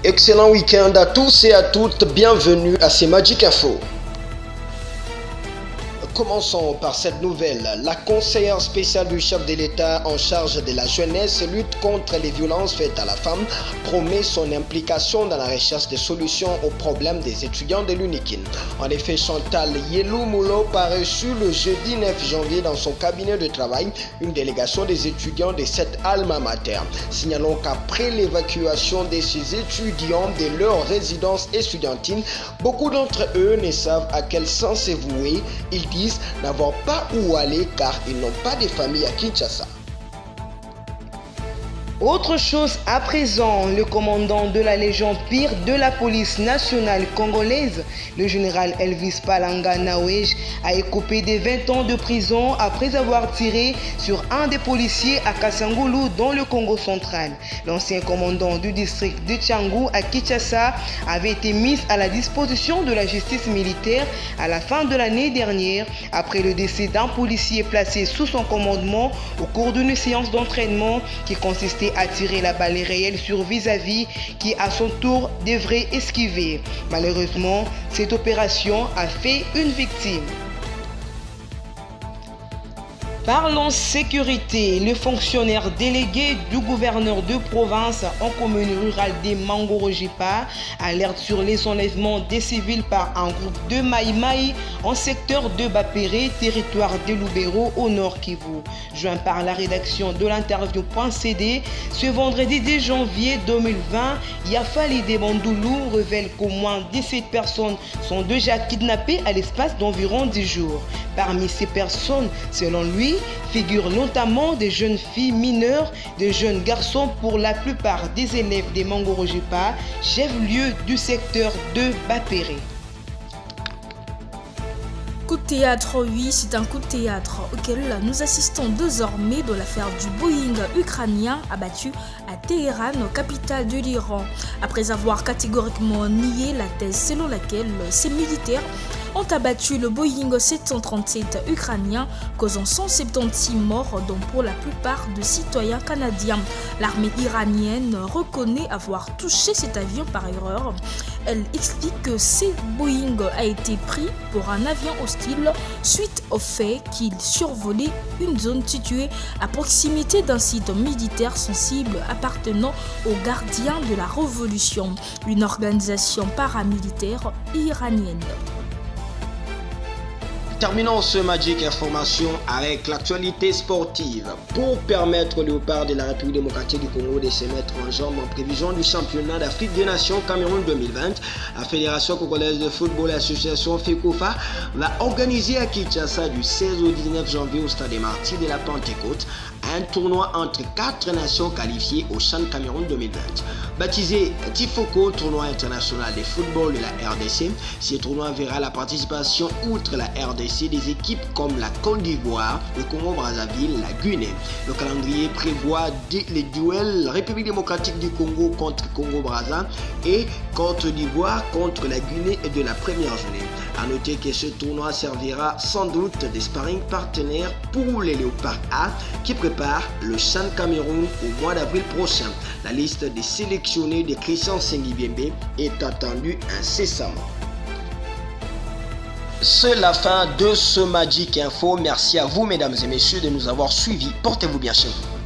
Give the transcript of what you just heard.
Excellent week-end à tous et à toutes, bienvenue à ces Magic Info. Commençons par cette nouvelle. La conseillère spéciale du chef de l'État en charge de la jeunesse lutte contre les violences faites à la femme promet son implication dans la recherche des solutions aux problèmes des étudiants de l'UNIKIN. En effet, Chantal Yelou Moulo a reçu le jeudi 9 janvier dans son cabinet de travail une délégation des étudiants de cette alma mater. Signalons qu'après l'évacuation de ces étudiants de leur résidence estudiantine, beaucoup d'entre eux ne savent à quel sens se vouer. Ils disent n'avoir pas où aller car ils n'ont pas de famille à Kinshasa. Autre chose à présent, le commandant de la Légion pire de la police nationale congolaise, le général Elvis Palanga Nawej, a écopé de 20 ans de prison après avoir tiré sur un des policiers à Kasangulu dans le Congo central. L'ancien commandant du district de Tchangou à Kinshasa avait été mis à la disposition de la justice militaire à la fin de l'année dernière après le décès d'un policier placé sous son commandement au cours d'une séance d'entraînement qui consistait à tirer la balle réelle sur vis-à-vis qui à son tour devrait esquiver. Malheureusement, cette opération a fait une victime. Parlons sécurité, le fonctionnaire délégué du gouverneur de province en commune rurale des Mangorojipa alerte sur les enlèvements des civils par un groupe de Maïmaï en secteur de Bapéré, territoire de Lubero au nord Kivu. Joint par la rédaction de l'interview.cd, ce vendredi 10 janvier 2020, Yafali Debandoulou révèle qu'au moins 17 personnes sont déjà kidnappées à l'espace d'environ 10 jours. Parmi ces personnes, selon lui, figurent notamment des jeunes filles mineures, des jeunes garçons pour la plupart des élèves des Mangorojipa, chef-lieu du secteur de Bapéré. Coup de théâtre, oui, c'est un coup de théâtre auquel nous assistons désormais de l'affaire du Boeing ukrainien abattu à Téhéran, capitale de l'Iran, après avoir catégoriquement nié la thèse selon laquelle ces militaires ont abattu le Boeing 737 ukrainien, causant 176 morts, dont pour la plupart de citoyens canadiens. L'armée iranienne reconnaît avoir touché cet avion par erreur. Elle explique que ce Boeing a été pris pour un avion hostile suite au fait qu'il survolait une zone située à proximité d'un site militaire sensible appartenant aux gardiens de la Révolution, une organisation paramilitaire iranienne. Terminons ce Magic Information avec l'actualité sportive. Pour permettre aux Léopards de la République démocratique du Congo de se mettre en jambe en prévision du championnat d'Afrique des Nations Cameroun 2020, la Fédération congolaise de football et l'association FECOFA va organiser à Kinshasa du 16 au 19 janvier au stade des Martyrs de la Pentecôte un tournoi entre 4 nations qualifiées au CHAN Cameroun 2020. Baptisé Tifoko, tournoi international de football de la RDC, ce tournoi verra la participation outre la RDC des équipes comme la Côte d'Ivoire, le Congo-Brazzaville, la Guinée. Le calendrier prévoit les duels République démocratique du Congo contre Congo-Brazza et Côte d'Ivoire contre la Guinée de la première journée. A noter que ce tournoi servira sans doute de sparring partenaire pour les Léopards A qui préparent le CHAN Cameroun au mois d'avril prochain. La liste des sélectionnés de Christian Sengibiembe est attendue incessamment. C'est la fin de ce Magic Info. Merci à vous mesdames et messieurs de nous avoir suivis. Portez-vous bien chez vous.